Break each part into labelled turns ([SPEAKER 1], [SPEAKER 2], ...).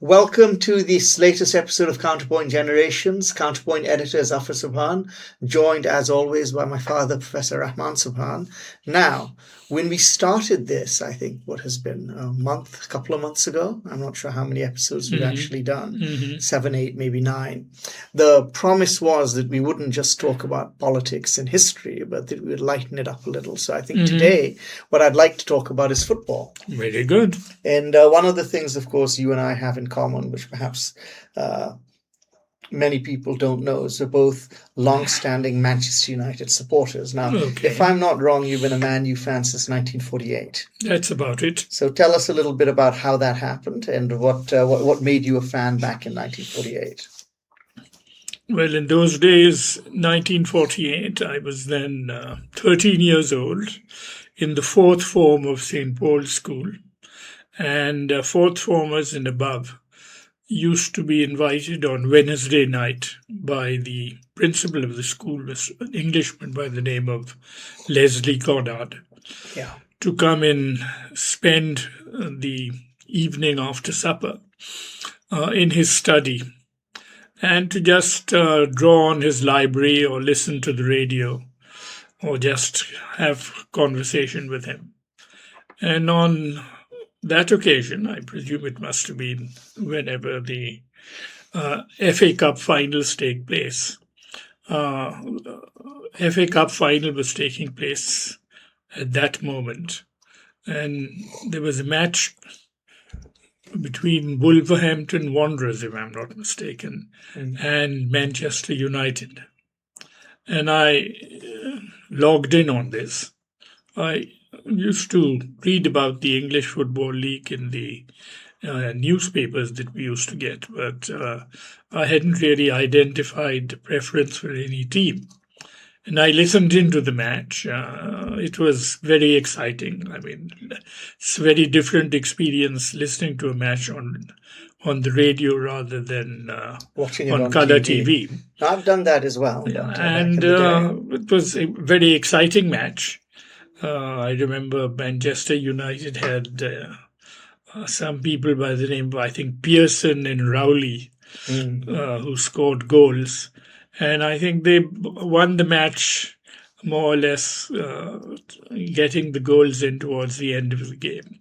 [SPEAKER 1] Welcome to this latest episode of Counterpoint Generations. Counterpoint editor Zafar Sobhan, joined as always by my father, Professor Rehman Sobhan. Now, when we started this, I think what has been a couple of months ago, I'm not sure how many episodes we've actually done, 7, 8, maybe 9. The promise was that we wouldn't just talk about politics and history, but that we would lighten it up a little. So I think today, what I'd like to talk about is football.
[SPEAKER 2] Very good.
[SPEAKER 1] And one of the things, of course, you and I have in common, which perhaps many people don't know, is we're both long-standing Manchester United supporters. Now, if I'm not wrong, you've been a Man U fan since 1948.
[SPEAKER 2] That's about it.
[SPEAKER 1] So tell us a little bit about how that happened and what made you a fan back in 1948.
[SPEAKER 2] Well, in those days, 1948, I was then 13 years old in the fourth form of St. Paul's School. And fourth formers and above used to be invited on Wednesday night by the principal of the school, an Englishman by the name of Leslie Goddard, to come and spend the evening after supper in his study and to just draw on his library or listen to the radio or just have conversation with him. And on that occasion, I presume it must have been whenever the FA Cup finals take place. FA Cup final was taking place at that moment. And there was a match between Wolverhampton Wanderers, if I'm not mistaken, and Manchester United. And I logged in on this. I used to read about the English Football League in the newspapers that we used to get, but I hadn't really identified a preference for any team. And I listened into the match. It was very exciting. I mean, it's a very different experience listening to a match on the radio rather than
[SPEAKER 1] watching it
[SPEAKER 2] on colour TV.
[SPEAKER 1] I've done that as well.
[SPEAKER 2] And it was a very exciting match. I remember Manchester United had some people by the name of, I think, Pearson and Rowley, who scored goals. And I think they won the match more or less, getting the goals in towards the end of the game.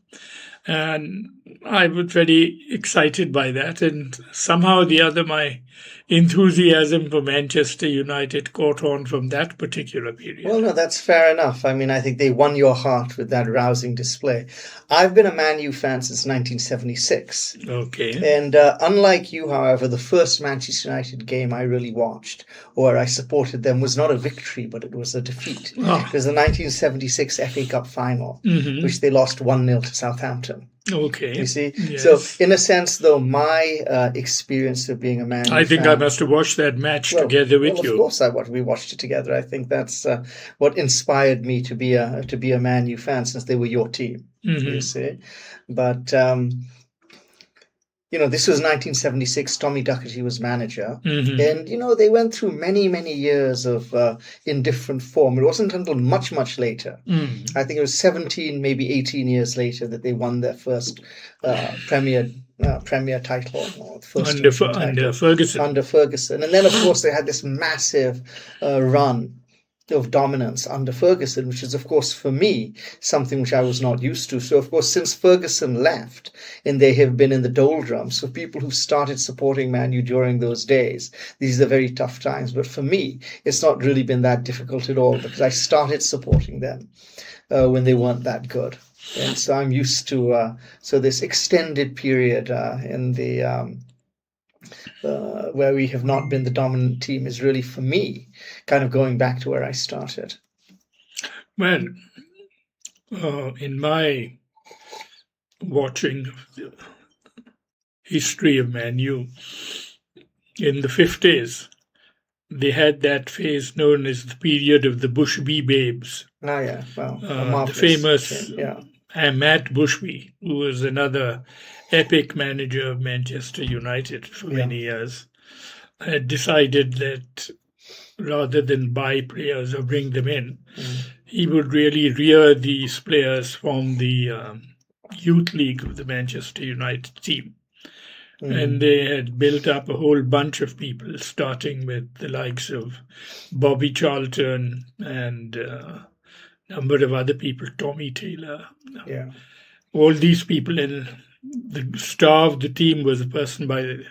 [SPEAKER 2] And I was very excited by that. And somehow or the other, my enthusiasm for Manchester United caught on from that particular period.
[SPEAKER 1] Well, no, that's fair enough. I mean, I think they won your heart with that rousing display. I've been a Man U fan since 1976.
[SPEAKER 2] Okay.
[SPEAKER 1] And unlike you, however, the first Manchester United game I really watched, or I supported them, was not a victory, but it was a defeat. It was the 1976 FA Cup final, which they lost 1-0 to Southampton.
[SPEAKER 2] Okay.
[SPEAKER 1] You see?
[SPEAKER 2] Yes.
[SPEAKER 1] So, in a sense, though, my experience of being a Man U
[SPEAKER 2] I think
[SPEAKER 1] fan,
[SPEAKER 2] I must have watched that match together with you.
[SPEAKER 1] Of course, we watched it together. I think that's what inspired me to be a Man U fan, since they were your team. You see, but this was 1976. Tommy Docherty was manager, and they went through many years of in different form. It wasn't until much later. I think it was 17, maybe 18 years later that they won their first Premier title, or first
[SPEAKER 2] under Ferguson.
[SPEAKER 1] Under Ferguson, and then of course they had this massive run of dominance under Ferguson, which is, of course, for me, something which I was not used to. So, of course, since Ferguson left, and they have been in the doldrums, for people who started supporting Man U during those days, these are very tough times. But for me, it's not really been that difficult at all, because I started supporting them when they weren't that good. And so I'm used to this extended period in the where we have not been the dominant team is really, for me, kind of going back to where I started.
[SPEAKER 2] Well, in my watching the history of Man U, in the 50s, they had that phase known as the period of the Bushby Babes.
[SPEAKER 1] Oh, yeah. Well,
[SPEAKER 2] the famous Matt Bushby, who was another epic manager of Manchester United for many years, had decided that rather than buy players or bring them in, he would really rear these players from the youth league of the Manchester United team. And they had built up a whole bunch of people, starting with the likes of Bobby Charlton and a number of other people, Tommy Taylor.
[SPEAKER 1] Yeah.
[SPEAKER 2] All these people. And the star of the team was a person by the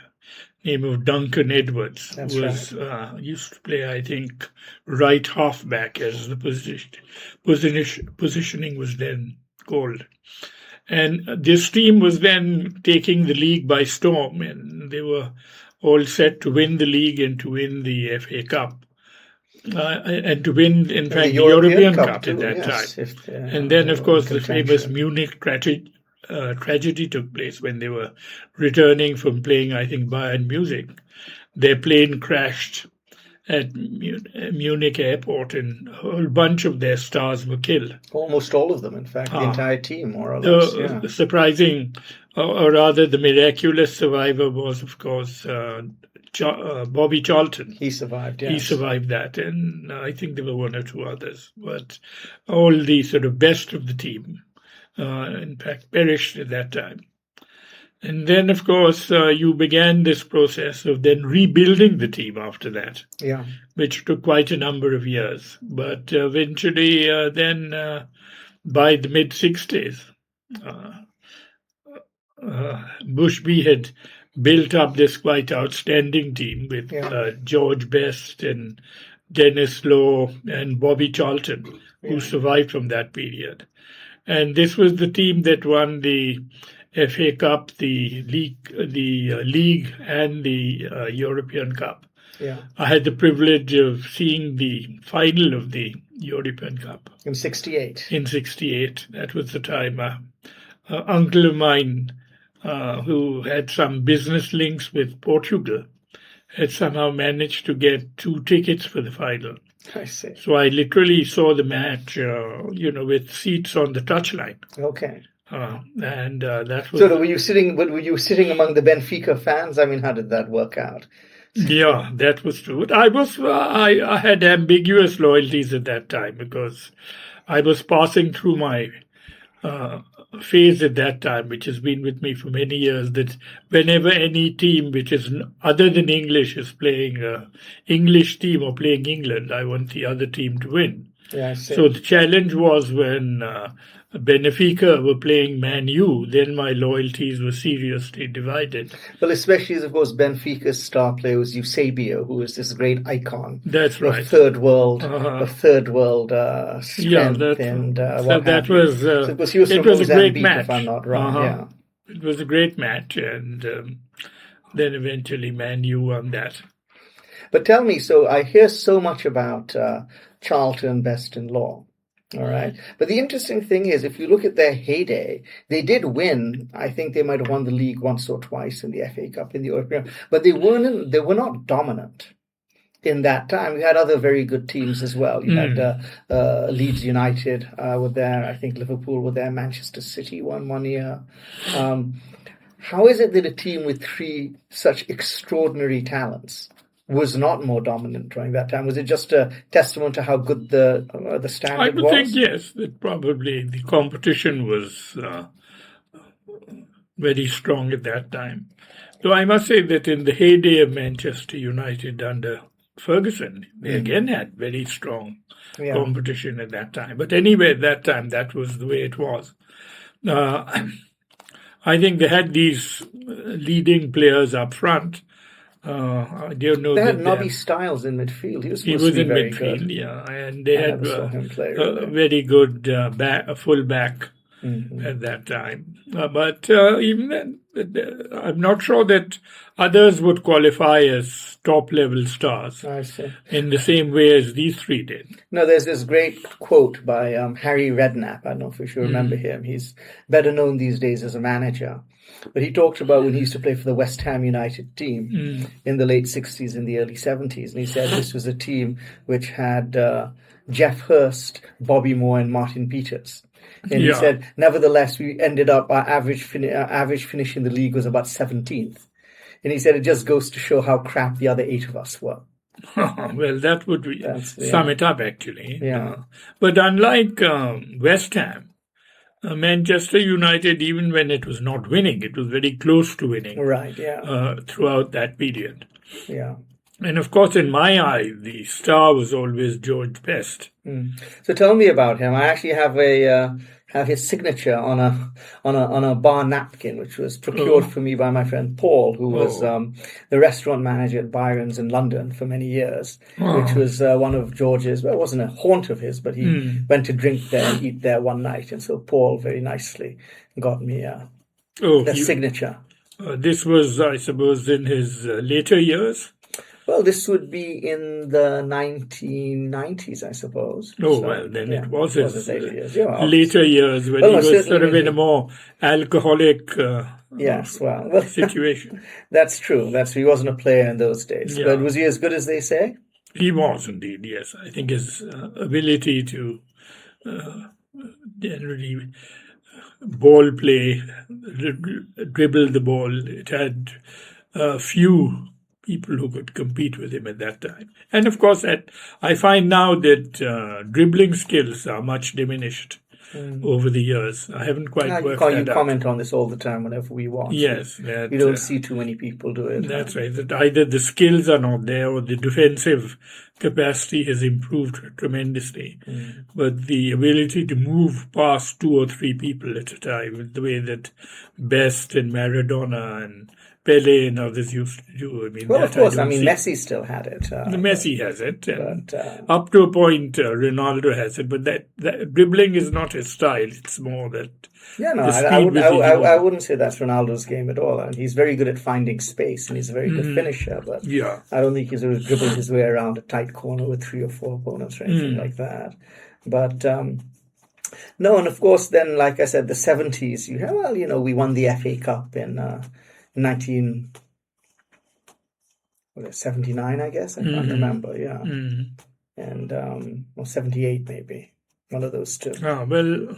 [SPEAKER 2] name of Duncan Edwards,
[SPEAKER 1] That's
[SPEAKER 2] who was used to play, I think, right halfback, as the positioning was then called. And this team was then taking the league by storm, and they were all set to win the league and to win the FA Cup. And to win, in fact, the European Cup
[SPEAKER 1] too,
[SPEAKER 2] at that
[SPEAKER 1] yes,
[SPEAKER 2] time. And then, of course, the famous Munich tragedy took place when they were returning from playing, I think, Bayern Munich. Their plane crashed at Munich airport, and a whole bunch of their stars were killed.
[SPEAKER 1] Almost all of them, in fact, the entire team, more or less.
[SPEAKER 2] The surprising, or rather the miraculous survivor was, of course, Bobby Charlton.
[SPEAKER 1] He survived, yes.
[SPEAKER 2] He survived that, and I think there were one or two others. But all the sort of best of the team, in fact, perished at that time. And then, of course, you began this process of then rebuilding the team after that, which took quite a number of years. But eventually, then by the mid-60s, Bushby had built up this quite outstanding team with George Best and Dennis Lowe and Bobby Charlton, who survived from that period. And this was the team that won the FA Cup, the league, and the European Cup.
[SPEAKER 1] Yeah.
[SPEAKER 2] I had the privilege of seeing the final of the European Cup
[SPEAKER 1] in '68.
[SPEAKER 2] In '68, that was the time. Uncle of mine, who had some business links with Portugal, had somehow managed to get 2 tickets for the final.
[SPEAKER 1] I see.
[SPEAKER 2] So I literally saw the match, with seats on the touchline.
[SPEAKER 1] Okay.
[SPEAKER 2] And that was.
[SPEAKER 1] So were you sitting among the Benfica fans? I mean, how did that work out?
[SPEAKER 2] Yeah, that was true. I had ambiguous loyalties at that time because I was passing through my phase at that time, which has been with me for many years, that whenever any team which is other than English is playing an English team or playing England, I want the other team to win.
[SPEAKER 1] Yeah, I see.
[SPEAKER 2] So the challenge was when Benfica were playing Man U, then my loyalties were seriously divided.
[SPEAKER 1] Well, especially as, of course, Benfica's star player was Eusebio, who was this great icon.
[SPEAKER 2] That's right.
[SPEAKER 1] Of third world strength.
[SPEAKER 2] Yeah, that was.
[SPEAKER 1] So it was he was from Mozambique, if I'm not wrong. Yeah.
[SPEAKER 2] It was a great match, and then eventually Man U won that.
[SPEAKER 1] But tell me, so I hear so much about Charlton, Best and Law. All right. But the interesting thing is, if you look at their heyday, they did win. I think they might have won the league once or twice in the FA Cup, in the European, but they were not dominant in that time. We had other very good teams as well. You had Leeds United were there. I think Liverpool were there. Manchester City won one year. How is it that a team with 3 such extraordinary talents was not more dominant during that time? Was it just a testament to how good the standard was?
[SPEAKER 2] I would think, yes, that probably the competition was very strong at that time. Though I must say that in the heyday of Manchester United under Ferguson, they again had very strong competition at that time. But anyway, at that time, that was the way it was. I think they had these leading players up front. I don't know.
[SPEAKER 1] They had Nobby Stiles in midfield. He was
[SPEAKER 2] in
[SPEAKER 1] very
[SPEAKER 2] midfield,
[SPEAKER 1] good.
[SPEAKER 2] and they had a very good full back at that time. But even then, I'm not sure that others would qualify as top-level stars.
[SPEAKER 1] I see.
[SPEAKER 2] In the same way as these 3 did.
[SPEAKER 1] No, there's this great quote by Harry Redknapp. I don't know if you remember him. He's better known these days as a manager. But he talked about when he used to play for the West Ham United team in the late 60s and the early 70s. And he said this was a team which had Jeff Hurst, Bobby Moore, and Martin Peters. And he said, nevertheless, we ended up, our average finish in the league was about 17th. And he said it just goes to show how crap the other 8 of us were.
[SPEAKER 2] Well, that would sum it up, actually.
[SPEAKER 1] Yeah.
[SPEAKER 2] But unlike West Ham, Manchester United, even when it was not winning, it was very close to winning
[SPEAKER 1] Right, yeah.
[SPEAKER 2] throughout that period.
[SPEAKER 1] Yeah.
[SPEAKER 2] And of course, in my eye, the star was always George Best.
[SPEAKER 1] So tell me about him. I actually have his signature on a bar napkin, which was procured
[SPEAKER 2] Oh,
[SPEAKER 1] for me by my friend Paul, who was
[SPEAKER 2] oh,
[SPEAKER 1] the restaurant manager at Byron's in London for many years, which
[SPEAKER 2] oh.
[SPEAKER 1] was one of George's. Well, it wasn't a haunt of his, but he went to drink there and eat there one night, and so Paul very nicely got me
[SPEAKER 2] Oh,
[SPEAKER 1] the signature.
[SPEAKER 2] this was, I suppose, in his later years.
[SPEAKER 1] Well, this would be in the 1990s, I suppose.
[SPEAKER 2] Oh,
[SPEAKER 1] So,
[SPEAKER 2] well, then
[SPEAKER 1] yeah,
[SPEAKER 2] it was
[SPEAKER 1] it was
[SPEAKER 2] his
[SPEAKER 1] his later years. Yeah, well,
[SPEAKER 2] later
[SPEAKER 1] obviously.
[SPEAKER 2] years when
[SPEAKER 1] Well,
[SPEAKER 2] he
[SPEAKER 1] no,
[SPEAKER 2] was sort
[SPEAKER 1] certainly
[SPEAKER 2] of
[SPEAKER 1] when
[SPEAKER 2] in a
[SPEAKER 1] he.
[SPEAKER 2] more alcoholic
[SPEAKER 1] Yes, well,
[SPEAKER 2] situation.
[SPEAKER 1] that's true. He wasn't a player in those days. But
[SPEAKER 2] Yeah,
[SPEAKER 1] was he as good as they say?
[SPEAKER 2] he was indeed, yes. I think his ability to generally ball play, dribble the ball, it had few people who could compete with him at that time. And of course, I find now that dribbling skills are much diminished over the years. I haven't quite worked
[SPEAKER 1] You
[SPEAKER 2] that out.
[SPEAKER 1] comment on this all the time whenever we watch.
[SPEAKER 2] Yes,
[SPEAKER 1] We don't see too many people do it.
[SPEAKER 2] that's right. That either the skills are not there or the defensive capacity has improved tremendously. But the ability to move past two or three people at a time, the way that Best and Maradona and Pele and others used to do. I mean,
[SPEAKER 1] Well,
[SPEAKER 2] that
[SPEAKER 1] of course.
[SPEAKER 2] I
[SPEAKER 1] I
[SPEAKER 2] don't
[SPEAKER 1] mean,
[SPEAKER 2] see.
[SPEAKER 1] Messi still had it.
[SPEAKER 2] Messi has it, and
[SPEAKER 1] But
[SPEAKER 2] up to a point, Ronaldo has it. But that dribbling is not his style. It's more that
[SPEAKER 1] yeah, no,
[SPEAKER 2] the
[SPEAKER 1] I
[SPEAKER 2] speed
[SPEAKER 1] wouldn't.
[SPEAKER 2] with which he
[SPEAKER 1] I
[SPEAKER 2] moves.
[SPEAKER 1] wouldn't say that's Ronaldo's game at all. And he's very good at finding space, and he's a very good finisher. But
[SPEAKER 2] Yeah.
[SPEAKER 1] I don't think he's sort of dribbled his way around a tight corner with three or four opponents or anything like that. But no, and of course, then, like I said, the 70s. We won the FA Cup in 1979, I guess. I can't remember. Yeah, and or 78 maybe. One of those two.
[SPEAKER 2] Well,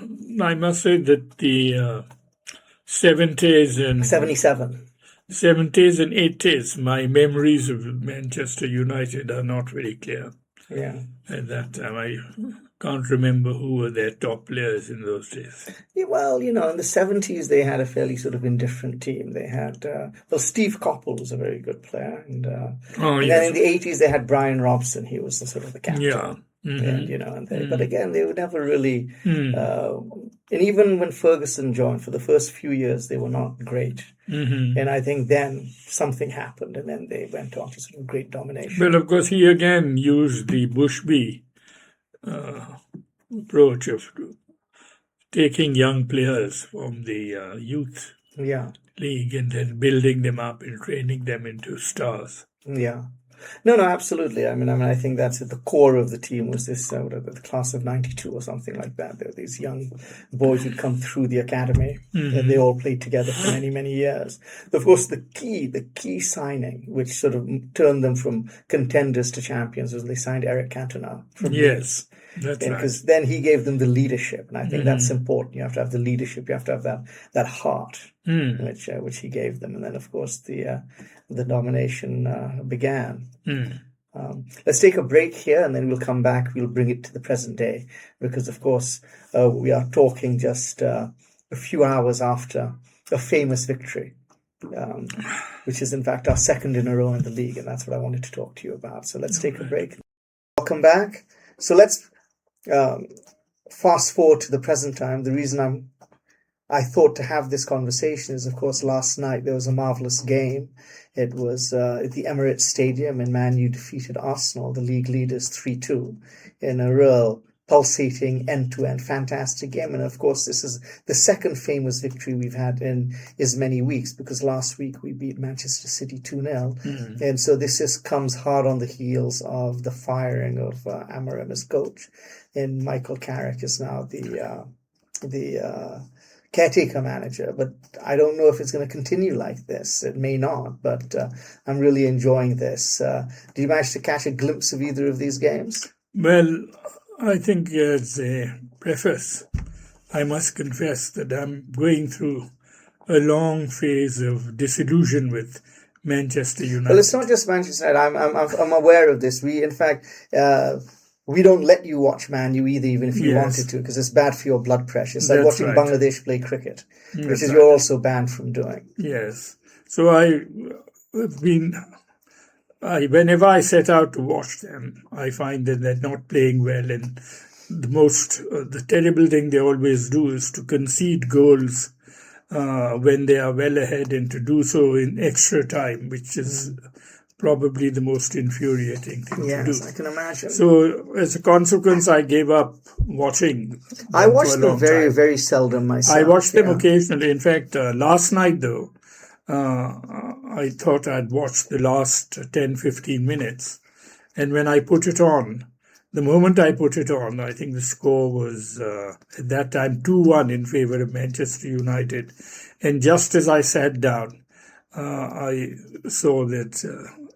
[SPEAKER 2] I must say that the 70s and
[SPEAKER 1] 77.
[SPEAKER 2] 70s and 80s, my memories of Manchester United are not very clear.
[SPEAKER 1] Yeah.
[SPEAKER 2] At that time, I can't remember who were their top players in those days.
[SPEAKER 1] Yeah, well, in the 70s, they had a fairly sort of indifferent team. They had, Steve Coppell was a very good player. And then in the 80s, they had Brian Robson. He was the sort of the captain.
[SPEAKER 2] Yeah.
[SPEAKER 1] But again, they were never really, and even when Ferguson joined, for the first few years, they were not great. And I think then something happened, and then they went on to sort of great domination.
[SPEAKER 2] Well, of course, he again used the Bushby approach of taking young players from the youth league and then building them up and training them into stars.
[SPEAKER 1] Yeah. No, absolutely. I mean, I think that's at the core of the team was this the class of '92 or something like that. There were these young boys who'd come through the academy, and they all played together for many, many years. Of course, the key signing, which sort of turned them from contenders to champions, was they signed Eric Cantona.
[SPEAKER 2] Yes, that's right.
[SPEAKER 1] Because then he gave them the leadership, and I think that's important. You have to have the leadership. You have to have that heart, which he gave them, and then of course the domination began. Let's take a break here, and then we'll come back. We'll bring it to the present day, because of course we are talking just a few hours after a famous victory, which is in fact our second in a row in the league, and that's what I wanted to talk to you about. So let's take a break. Welcome back. So let's fast forward to the present time. The reason I thought to have this conversation is, of course, last night there was a marvelous game. It was at the Emirates Stadium, and Man U defeated Arsenal, the league leaders, 3-2, in a real pulsating, end-to-end, fantastic game. And of course, this is the second famous victory we've had in as many weeks, because last week we beat Manchester City 2-0. And so this comes hard on the heels of the firing of Amorim as coach. And Michael Carrick is now the caretaker manager, but I don't know if it's going to continue like this. It may not, but I'm really enjoying this. Did you manage to catch a glimpse of either of these games?
[SPEAKER 2] Well, I think as a preface, I must confess that I'm going through a long phase of disillusion with Manchester United.
[SPEAKER 1] Well, it's not just Manchester United. I'm aware of this. We, in fact, we don't let you watch Man U either, even if you
[SPEAKER 2] Yes.
[SPEAKER 1] wanted to, because it's bad for your blood pressure. It's like
[SPEAKER 2] That's
[SPEAKER 1] watching
[SPEAKER 2] right.
[SPEAKER 1] Bangladesh play cricket, which
[SPEAKER 2] That's
[SPEAKER 1] is
[SPEAKER 2] right.
[SPEAKER 1] you're also banned from doing.
[SPEAKER 2] Yes. So whenever I set out to watch them, I find that they're not playing well, and the terrible thing they always do is to concede goals when they are well ahead, and to do so in extra time, which is probably the most infuriating thing to do.
[SPEAKER 1] Yes, I can imagine.
[SPEAKER 2] So as a consequence, I gave up watching them
[SPEAKER 1] I
[SPEAKER 2] for a
[SPEAKER 1] watch them
[SPEAKER 2] long
[SPEAKER 1] very,
[SPEAKER 2] time.
[SPEAKER 1] very seldom myself.
[SPEAKER 2] I watch them
[SPEAKER 1] yeah.
[SPEAKER 2] occasionally. In fact, last night, though, I thought I'd watch the last 10, 15 minutes. And when I put it on, the moment I put it on, I think the score was, at that time, 2-1 in favour of Manchester United. And just as I sat down, I saw that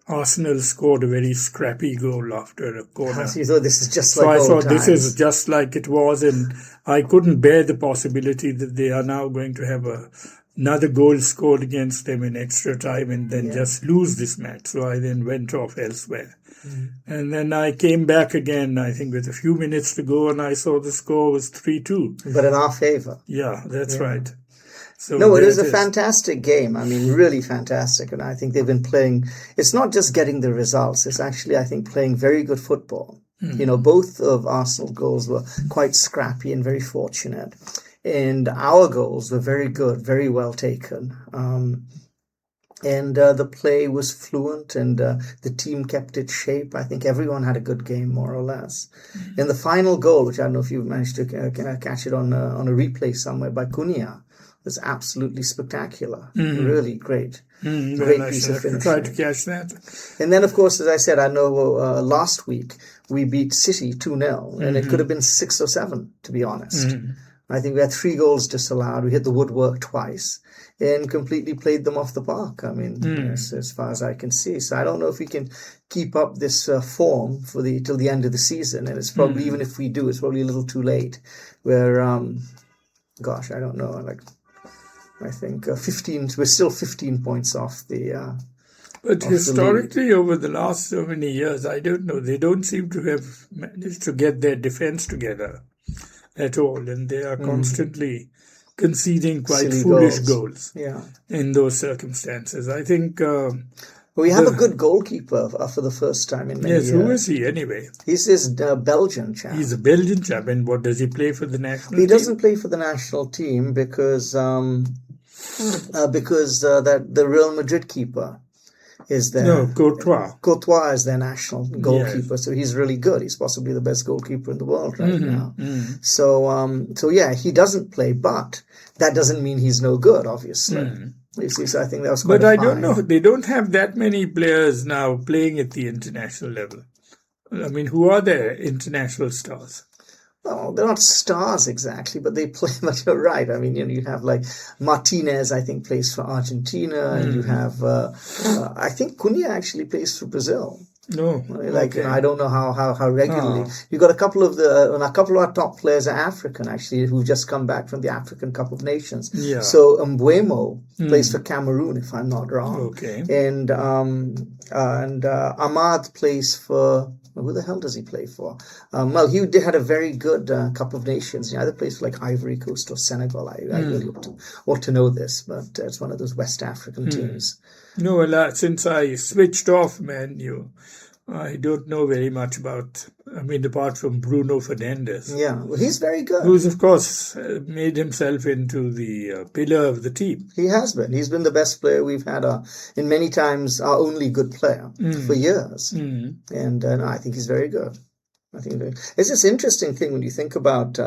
[SPEAKER 2] Arsenal scored a very scrappy goal after a corner.
[SPEAKER 1] So you thought this is just
[SPEAKER 2] So
[SPEAKER 1] like
[SPEAKER 2] I
[SPEAKER 1] old
[SPEAKER 2] thought this
[SPEAKER 1] times.
[SPEAKER 2] is just like it was, and I couldn't bear the possibility that they are now going to have another goal scored against them in extra time and then just lose this match. So I then went off elsewhere. And then I came back again, I think with a few minutes to go, and I saw the score was 3-2.
[SPEAKER 1] But in our favour.
[SPEAKER 2] Yeah, that's right. So
[SPEAKER 1] No, it
[SPEAKER 2] there
[SPEAKER 1] is a fantastic game. I mean, really fantastic. And I think they've been playing, it's not just getting the results, it's actually, I think, playing very good football. You know, both of Arsenal goals were quite scrappy and very fortunate. And our goals were very good, very well taken. And the play was fluent, and the team kept its shape. I think everyone had a good game, more or less. And the final goal, which I don't know if you've managed to catch it on a replay somewhere, by Cunha, was absolutely spectacular. Really great. Great piece of finishing.
[SPEAKER 2] Try to catch that.
[SPEAKER 1] And then, of course, as I said, I know last week we beat City 2-0, and it could have been 6 or 7, to be honest. I think we had 3 goals disallowed. We hit the woodwork twice and completely played them off the park. I mean, as far as I can see. So I don't know if we can keep up this form till the end of the season. And it's probably, even if we do, it's probably a little too late. Where, gosh, I don't know. Like, I think 15. We're still 15 points off the.
[SPEAKER 2] But historically, over the last so many years, I don't know. They don't seem to have managed to get their defense together at all, and they are constantly conceding quite
[SPEAKER 1] Silly
[SPEAKER 2] foolish
[SPEAKER 1] goals.
[SPEAKER 2] goals in those circumstances. I think
[SPEAKER 1] we have a good goalkeeper for the first time in many years.
[SPEAKER 2] Who is he anyway?
[SPEAKER 1] He's this Belgian chap.
[SPEAKER 2] He's a Belgian chap, and what does he play for the national team?
[SPEAKER 1] He doesn't play for the national team because that the Real Madrid keeper is there.
[SPEAKER 2] No, Courtois.
[SPEAKER 1] Courtois is their national goalkeeper, so he's really good. He's possibly the best goalkeeper in the world right now. So yeah, he doesn't play, but that doesn't mean he's no good, obviously. You see, so I think that was quite.
[SPEAKER 2] But I don't know. They don't have that many players now playing at the international level. I mean, who are their international stars?
[SPEAKER 1] Well, they're not stars exactly, but they play. But you're right. I mean, you have like Martinez, I think, plays for Argentina, and you have, I think Cunha actually plays for Brazil.
[SPEAKER 2] No,
[SPEAKER 1] I don't know how regularly. You got a couple of our top players are African actually, who've just come back from the African Cup of Nations.
[SPEAKER 2] Yeah.
[SPEAKER 1] So Mbeumo plays for Cameroon, if I'm not wrong.
[SPEAKER 2] Okay.
[SPEAKER 1] And Ahmad plays for. Who the hell does he play for? Well, he had a very good Cup of Nations. He either plays for like Ivory Coast or Senegal. I really ought to know this, but it's one of those West African teams.
[SPEAKER 2] No, well, since I switched off Man U, I don't know very much about, apart from Bruno Fernandes.
[SPEAKER 1] Yeah, well, he's very good.
[SPEAKER 2] Who's, of course, made himself into the pillar of the team.
[SPEAKER 1] He has been. He's been the best player we've had, in many times our only good player for years. And I think he's very good. I think it's this interesting thing when you think about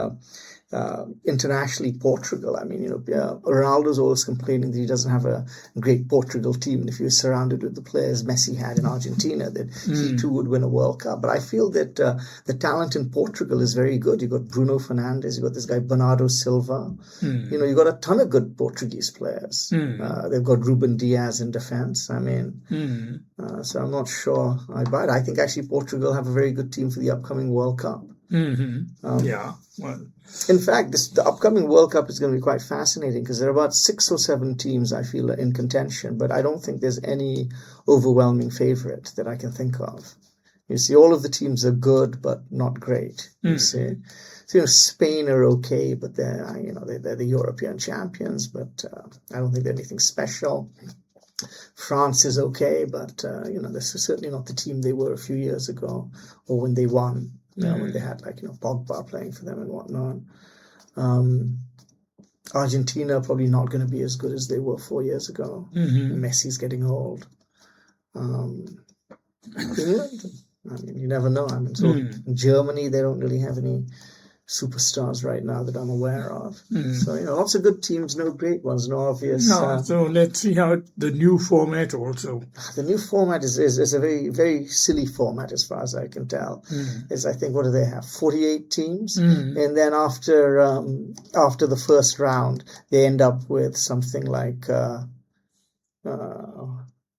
[SPEAKER 1] internationally Portugal. I mean, Ronaldo's always complaining that he doesn't have a great Portugal team. And if he was surrounded with the players Messi had in Argentina, that he too would win a World Cup. But I feel that the talent in Portugal is very good. You've got Bruno Fernandes, you've got this guy Bernardo Silva. You've got a ton of good Portuguese players. They've got Ruben Diaz in defense. I mean, so I'm not sure I buy it. I think actually Portugal have a very good team for the upcoming World Cup.
[SPEAKER 2] Well,
[SPEAKER 1] in fact, the upcoming World Cup is going to be quite fascinating because there are about 6 or 7 teams I feel are in contention, but I don't think there's any overwhelming favorite that I can think of. You see, all of the teams are good, but not great. You see. So, Spain are okay, but they're the European champions, but I don't think they're anything special. France is okay, but this is certainly not the team they were a few years ago, or when they won, when they had Pogba playing for them and whatnot. Argentina probably not going to be as good as they were 4 years ago. Messi's getting old. England, you never know. In Germany, they don't really have any superstars right now that I'm aware of. So, lots of good teams, no great ones, no obvious.
[SPEAKER 2] So let's see how the new format also.
[SPEAKER 1] The new format is a very, very silly format as far as I can tell. Is I think, what do they have? 48 teams? And then after the first round, they end up with something like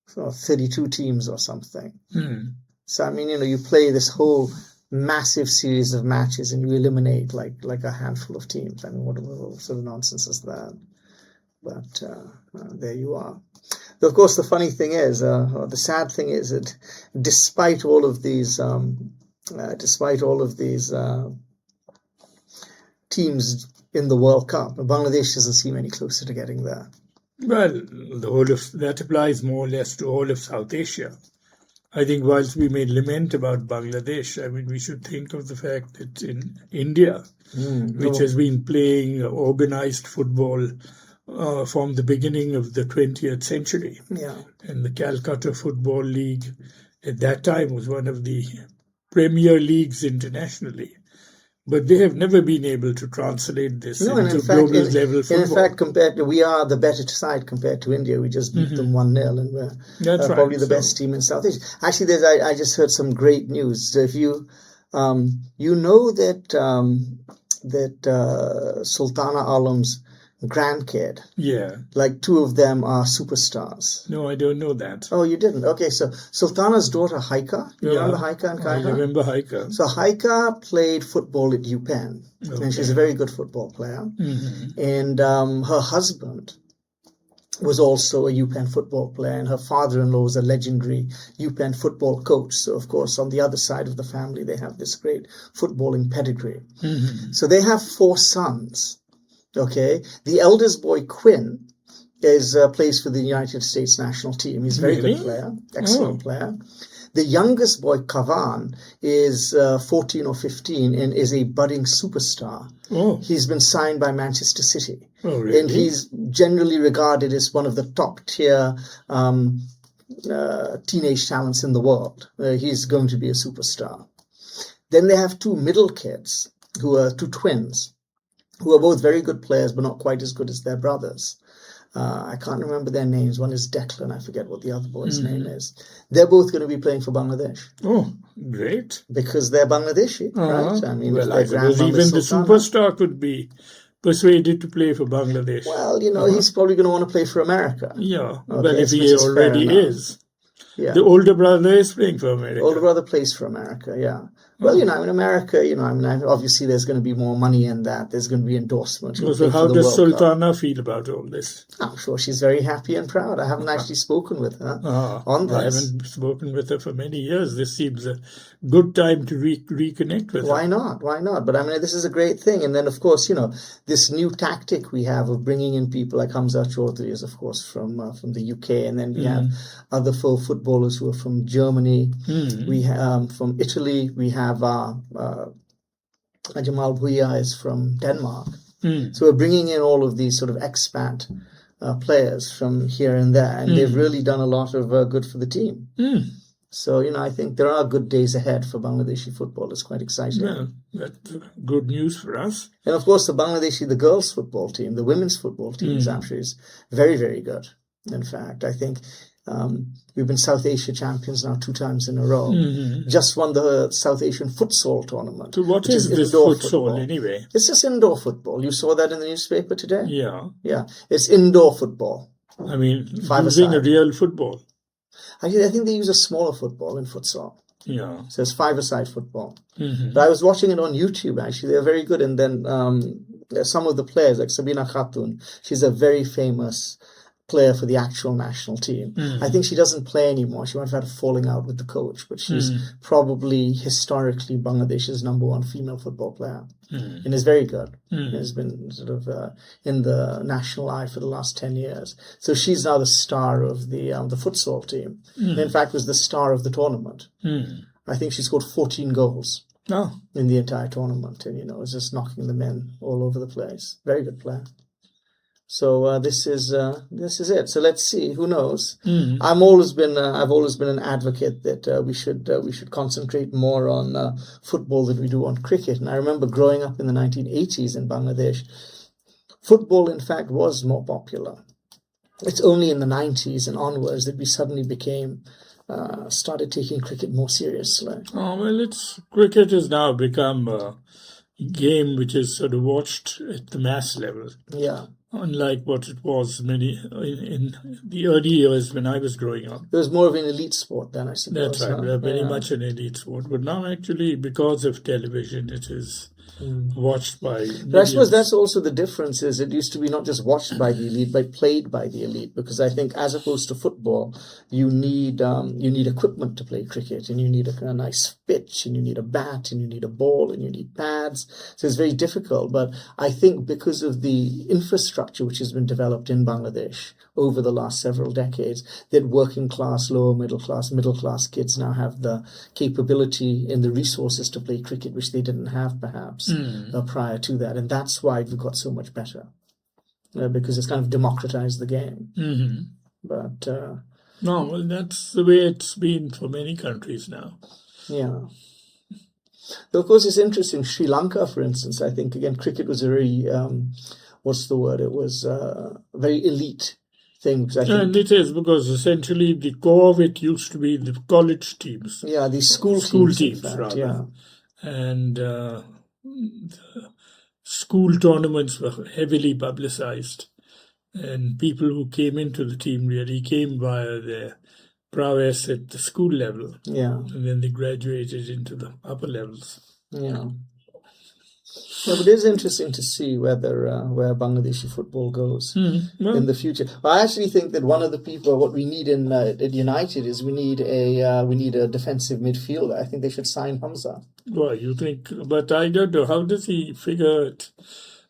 [SPEAKER 1] 32 teams or something. So, you play this whole massive series of matches and you eliminate like a handful of teams. What sort of nonsense is that? But there you are. But of course, the funny thing is, the sad thing is that despite all of these teams in the World Cup, Bangladesh doesn't seem any closer to getting there.
[SPEAKER 2] Well, that applies more or less to all of South Asia. I think whilst we may lament about Bangladesh, we should think of the fact that in India, which has been playing organized football from the beginning of the 20th century, and the Calcutta Football League at that time was one of the premier leagues internationally. But they have never been able to translate this into global level football.
[SPEAKER 1] In fact, we are the better side compared to India. We just beat them 1-0, and we're probably the best team in South Asia. Actually, I just heard some great news. So if you know that Sultana Alam's grandkid, like 2 of them are superstars.
[SPEAKER 2] No, I don't know that.
[SPEAKER 1] Oh, you didn't? Okay, so Sultana's daughter Haika, you remember Haika and Kaika?
[SPEAKER 2] I remember Haika.
[SPEAKER 1] So Haika played football at UPenn, and she's a very good football player. And her husband was also a UPenn football player, and her father-in-law was a legendary UPenn football coach. So, of course, on the other side of the family, they have this great footballing pedigree. So they have 4 sons. Okay, the eldest boy, Quinn, plays for the United States national team. He's a very good player, excellent player. The youngest boy, Kavan, is 14 or 15 and is a budding superstar. He's been signed by Manchester City.
[SPEAKER 2] Really?
[SPEAKER 1] And he's generally regarded as one of the top-tier teenage talents in the world. He's going to be a superstar. Then they have 2 middle kids, who are 2 twins, who are both very good players, but not quite as good as their brothers. I can't remember their names. One is Declan. I forget what the other boy's name is. They're both going to be playing for Bangladesh.
[SPEAKER 2] Oh, great.
[SPEAKER 1] Because they're Bangladeshi, right?
[SPEAKER 2] I suppose even the superstar could be persuaded to play for Bangladesh.
[SPEAKER 1] Well, he's probably going to want to play for America.
[SPEAKER 2] Yeah, well, if he already is. Yeah. The older brother is playing for America.
[SPEAKER 1] Older brother plays for America, yeah. Well, in America, obviously there's going to be more money in that. There's going to be endorsement.
[SPEAKER 2] So how does Sultana feel about all this?
[SPEAKER 1] I'm sure she's very happy and proud. I haven't actually spoken with her on this.
[SPEAKER 2] I haven't spoken with her for many years. This seems a good time to reconnect with her.
[SPEAKER 1] Why not? Why not? But this is a great thing. And then, of course, this new tactic we have of bringing in people like Hamza Chaudhry is, of course, from the UK. And then we have other footballers who are from Germany. We have from Italy. We have Jamal Bhuiya is from Denmark. So we're bringing in all of these sort of expat players from here and there, and they've really done a lot of good for the team. So, I think there are good days ahead for Bangladeshi football. It's quite exciting.
[SPEAKER 2] Yeah, that's good news for us.
[SPEAKER 1] And of course, the girls' football team, the women's football team, actually is very, very good. In fact, I think we've been South Asia champions now 2 times in a row. Just won the South Asian futsal tournament.
[SPEAKER 2] So what is this futsal anyway?
[SPEAKER 1] It's just indoor football. You saw that in the newspaper today?
[SPEAKER 2] Yeah.
[SPEAKER 1] Yeah. It's indoor football.
[SPEAKER 2] Using a real football.
[SPEAKER 1] Actually, I think they use a smaller football in futsal.
[SPEAKER 2] Yeah.
[SPEAKER 1] So it's 5-a-side football. But I was watching it on YouTube, actually. They're very good. And then some of the players, like Sabina Khatun, she's a very famous player for the actual national team. I think she doesn't play anymore. She might have had a falling out with the coach, but she's probably historically Bangladesh's #1 female football player, and is very good. Has been sort of in the national eye for the last 10 years. So she's now the star of the futsal team. And in fact, was the star of the tournament. I think she scored 14 goals in the entire tournament, and was just knocking them in all over the place. Very good player. So this is it. So let's see. Who knows? I've always been an advocate that we should concentrate more on football than we do on cricket. And I remember growing up in the 1980s in Bangladesh, football in fact was more popular. It's only in the 90s and onwards that we suddenly started taking cricket more seriously.
[SPEAKER 2] Oh well, cricket has now become a game which is sort of watched at the mass level.
[SPEAKER 1] Yeah.
[SPEAKER 2] Unlike what it was in the early years when I was growing up.
[SPEAKER 1] It was more of an elite sport then, I suppose.
[SPEAKER 2] That's right, very much an elite sport. But now actually, because of television, it is watched by millions.
[SPEAKER 1] But I suppose that's also the difference, is it used to be not just watched by the elite, but played by the elite. Because I think as opposed to football, you need equipment to play cricket, and you need a nice pitch, and you need a bat, and you need a ball, and you need pads. So it's very difficult. But I think because of the infrastructure which has been developed in Bangladesh over the last several decades, that working class, lower middle class kids now have the capability and the resources to play cricket, which they didn't have perhaps prior to that. And that's why we've got so much better, because it's kind of democratized the game. But
[SPEAKER 2] no, well, that's the way it's been for many countries now.
[SPEAKER 1] Yeah. Though, of course, it's interesting. Sri Lanka, for instance, I think, again, cricket was a very, It was a very elite thing.
[SPEAKER 2] And it is, because essentially the core of it used to be the college teams.
[SPEAKER 1] Yeah, these school
[SPEAKER 2] teams, rather. Yeah. And the school tournaments were heavily publicized. And people who came into the team really came via their prowess at the school level.
[SPEAKER 1] Yeah.
[SPEAKER 2] And then they graduated into the upper levels.
[SPEAKER 1] Yeah. Yeah, but it is interesting to see where Bangladeshi football goes in the future. I actually think that one of the people, what we need at United is we need a defensive midfielder. I think they should sign Hamza.
[SPEAKER 2] Well, you think, but I don't know. How does he figure it?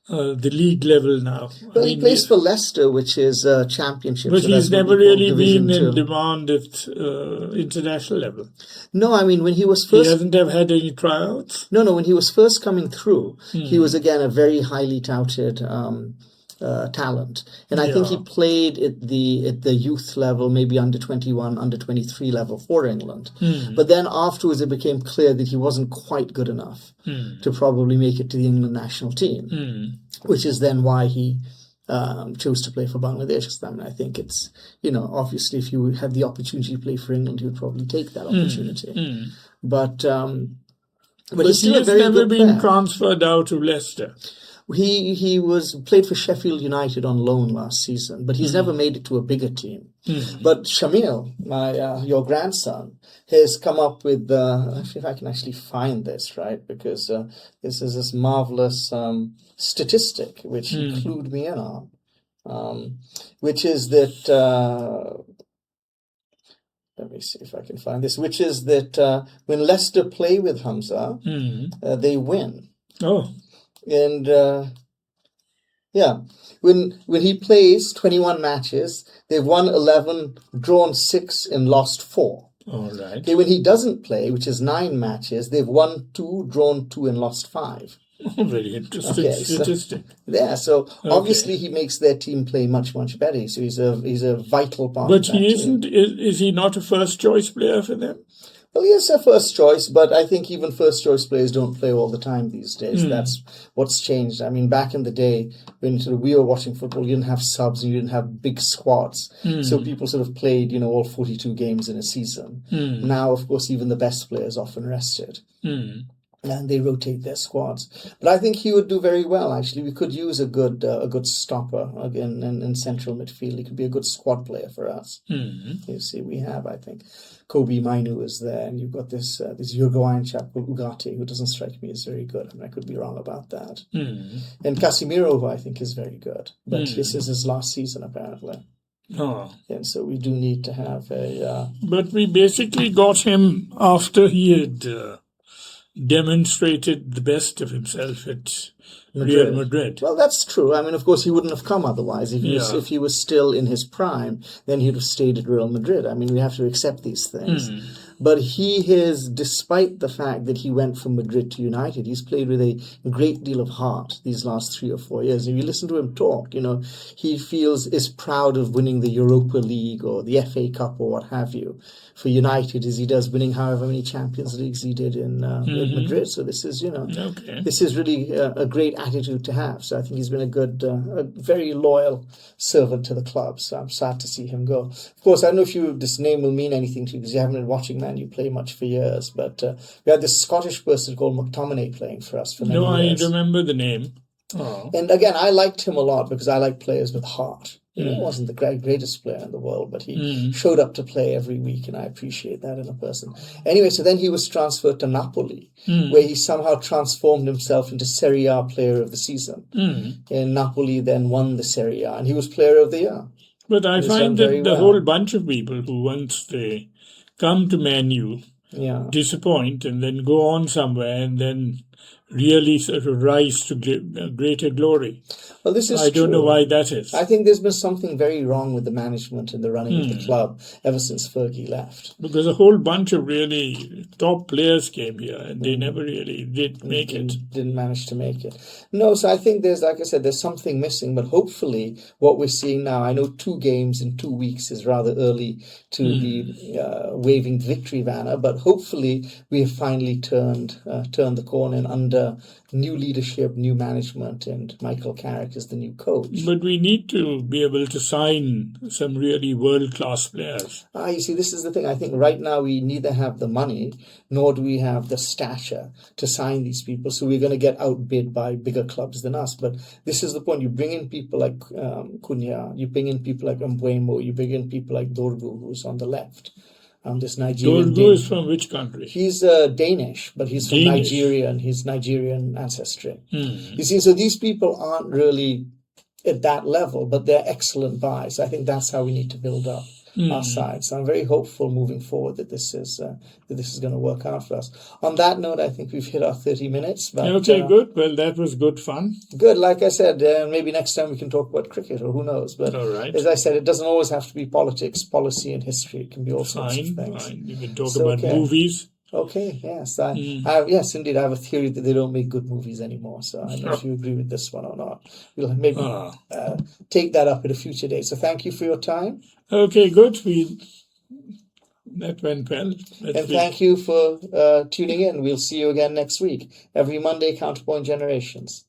[SPEAKER 2] The league level now.
[SPEAKER 1] Well, he plays for Leicester, which is championship.
[SPEAKER 2] But he's never really been in demand at international level.
[SPEAKER 1] No, I mean, when he was first...
[SPEAKER 2] He hasn't ever had any tryouts?
[SPEAKER 1] No, when he was first coming through, he was, again, a very highly touted talent. And I think he played at the youth level, maybe under 21, under 23 level for England. But then afterwards it became clear that he wasn't quite good enough to probably make it to the England national team, which is then why he chose to play for Bangladesh. I mean, I think it's, obviously if you had the opportunity to play for England, you would probably take that opportunity. But he's still a very good player.
[SPEAKER 2] He's never been transferred out to Leicester.
[SPEAKER 1] He played for Sheffield United on loan last season, but he's never made it to a bigger team. But Shamil, your grandson, has come up with if I can actually find this, right, because this is this marvelous statistic which he clued me in on, which is that. Let me see if I can find this. Which is that when Leicester play with Hamza, they win.
[SPEAKER 2] Oh.
[SPEAKER 1] And when he plays 21 matches, they've won 11, drawn 6, and lost 4.
[SPEAKER 2] All right.
[SPEAKER 1] Okay, when he doesn't play, which is 9 matches, they've won 2, drawn 2, and lost 5.
[SPEAKER 2] Oh, very interesting statistic.
[SPEAKER 1] So obviously he makes their team play much, much better. So he's a vital part.
[SPEAKER 2] But he isn't. Is he not a first choice player for them?
[SPEAKER 1] Well, yes, a first choice, but I think even first choice players don't play all the time these days. That's what's changed. I mean, back in the day when we were watching football, you didn't have subs and you didn't have big squads. So people sort of played, all 42 games in a season. Now, of course, even the best players often rested. And they rotate their squads. But I think he would do very well, actually. We could use a good stopper again in central midfield. He could be a good squad player for us. You see, we have, I think, Kobe Mainu is there, and you've got this Uruguayan chap called Ugarte, who doesn't strike me as very good. I mean, I could be wrong about that. And Casemiro, who I think is very good. But this is his last season, apparently.
[SPEAKER 2] Oh.
[SPEAKER 1] And so we do need to have a.
[SPEAKER 2] But we basically got him after he had demonstrated the best of himself at Real Madrid.
[SPEAKER 1] Well, that's true. I mean, of course, he wouldn't have come otherwise. If he was still in his prime, then he'd have stayed at Real Madrid. I mean, we have to accept these things. But he has, despite the fact that he went from Madrid to United, he's played with a great deal of heart these last 3 or 4 years. If you listen to him talk, he is proud of winning the Europa League or the FA Cup or what have you for United, as he does winning however many Champions Leagues he did in Madrid. So this is, this is really a great attitude to have. So I think he's been a very loyal servant to the club. So I'm sad to see him go. Of course, I don't know if this name will mean anything to you because you haven't been watching Man U play much for years. But we had this Scottish person called McTominay playing for us for many years.
[SPEAKER 2] I remember the name.
[SPEAKER 1] Oh. And again, I liked him a lot because I like players with heart. He wasn't the greatest player in the world, but he showed up to play every week, and I appreciate that in a person. Anyway, so then he was transferred to Napoli, where he somehow transformed himself into Serie A Player of the Season. And Napoli then won the Serie A, and he was Player of the Year.
[SPEAKER 2] But I find that the whole bunch of people who once they come to Man U disappoint and then go on somewhere and then really sort of rise to greater glory.
[SPEAKER 1] Well, this is
[SPEAKER 2] I don't know why that is.
[SPEAKER 1] I think there's been something very wrong with the management and the running of the club ever since Fergie left.
[SPEAKER 2] Because a whole bunch of really top players came here and they never really did make it.
[SPEAKER 1] Didn't manage to make it. No, so I think there's, like I said, there's something missing. But hopefully what we're seeing now, I know 2 games in 2 weeks is rather early to be waving the victory banner, but hopefully we have finally turned the corner and under new leadership, new management, and Michael Carrick is the new coach.
[SPEAKER 2] But we need to be able to sign some really world-class players.
[SPEAKER 1] You see, this is the thing. I think right now we neither have the money nor do we have the stature to sign these people. So we're going to get outbid by bigger clubs than us. But this is the point. You bring in people like Cunha, you bring in people like Mbeumo, you bring in people like Dorgu, who's on the left. This Nigerian.
[SPEAKER 2] Dorgu is from which country?
[SPEAKER 1] He's Danish, but he's from Nigeria and he's Nigerian ancestry. You see, so these people aren't really at that level, but they're excellent buys. I think that's how we need to build up our side. So I'm very hopeful moving forward that this is going to work out for us. On that note, I think we've hit our 30 minutes. But,
[SPEAKER 2] okay, good. Well, that was good fun.
[SPEAKER 1] Good. Like I said, maybe next time we can talk about cricket, or who knows. But
[SPEAKER 2] all right.
[SPEAKER 1] As I said, it doesn't always have to be politics, policy, and history. It can be all sorts of things.
[SPEAKER 2] Fine. You can talk about movies.
[SPEAKER 1] Okay, yes. Yes, indeed. I have a theory that they don't make good movies anymore. So I don't know if you agree with this one or not. We'll maybe take that up at a future date. So thank you for your time.
[SPEAKER 2] Okay, good. That went well.
[SPEAKER 1] Thank you for tuning in. We'll see you again next week. Every Monday, Counterpoint Generations.